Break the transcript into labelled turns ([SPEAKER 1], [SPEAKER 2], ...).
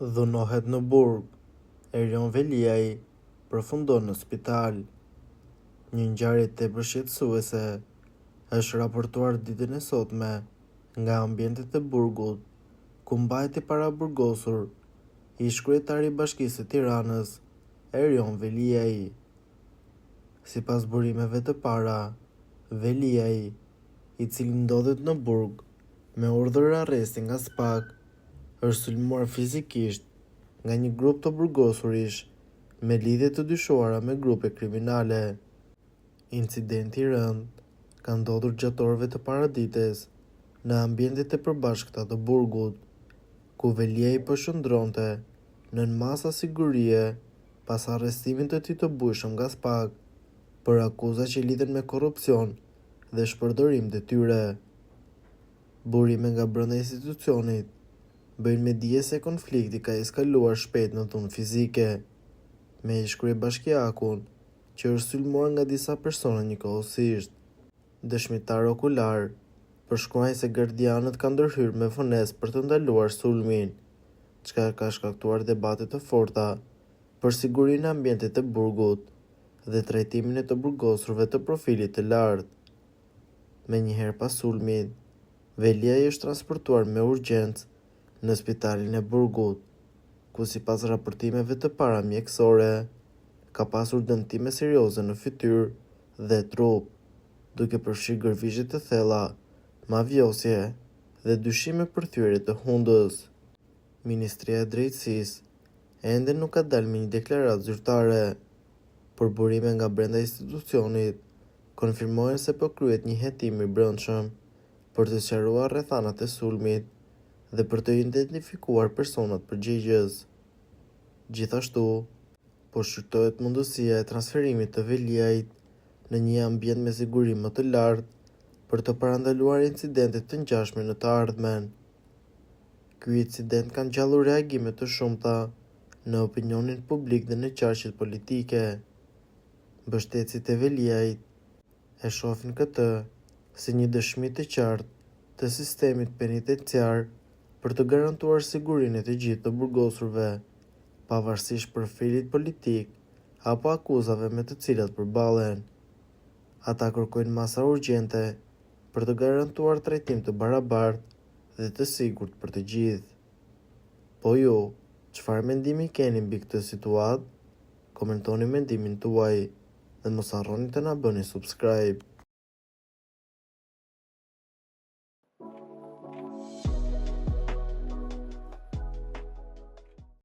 [SPEAKER 1] Dhunohet në burg. Erion Veliaj përfundon në spital. Një ngjarje tepër shqetësuese është raportuar ditën e sotme nga ambientet e burgut, ku mbajti paraburgosur ish kryetari i Bashkisë së Tiranës, Erion Veliaj. Sipas burimeve të para, Veliaj, i cili ndodhet në burg me urdhër arresti nga SPAK, është sulmuar fizikisht nga një grup të burgosurish me lidhje të dyshuara me grupe kriminale. Incidenti i rënd ka ndodhur gjatë orëve të paradites në ambientet e përbashkëta të burgut, ku Veliaj po shndronte nën masa sigurie pas arrestimit të tij të bujshëm nga SPAK për akuza që lidhen me korrupsion dhe shpërdorim detyre. Burime nga brenda institucionit bëjnë me dije se konflikti ka eskaluar shpejt në dhunë fizike, me ish kryebashkiakun që është sulmuar nga disa persona njëkohësisht. Dëshmitar okular përshkruajnë se gardianët kanë ndërhyrë me vonesë për të ndaluar sulmin, çka ka shkaktuar debate të forta për sigurinë në ambientet e burgut dhe trajtimin e të burgosurve të profilit të lartë. Menjëherë pas sulmit, Veliaj është transportuar me urgjencë në spitalin e burgut, ku sipas raportimeve të para mjekësore, ka pasur dëmtime serioze në fytyrë dhe trup, duke përfshirë gërvizje të thella, mavjosje dhe dyshime për thyerje të hundës. Ministria e Drejtësisë ende nuk ka dalë me një deklaratë zyrtare, por burime nga brenda institucionit konfirmojnë se po kryhet një hetim i brendshëm për të sqaruar rrethanat e sulmit dhe për të identifikuar personat përgjegjës. Gjithashtu, po shqyrtohet mundësia e transferimit të Veliajit në një ambient me siguri më të lartë për të parandaluar incidente të ngjashme në të ardhmen. Ky incident ka ngjallur reagime të shumta në opinionin publik dhe në qarqet politike. Mbështetësit e Veliajit e shohin këtë si një dëshmi të qartë të sistemit penitenciar për të garantuar sigurinë e të gjithë të burgosurve, pavarësisht profilit politik apo akuzave me të cilat përballen. Ata kërkojnë masa urgjente për të garantuar trajtim të barabartë dhe të sigurt për të gjithë. Po ju, çfarë mendimi keni mbi këtë situatë? Komentoni mendimin tuaj dhe mos harroni të na bëni subscribe.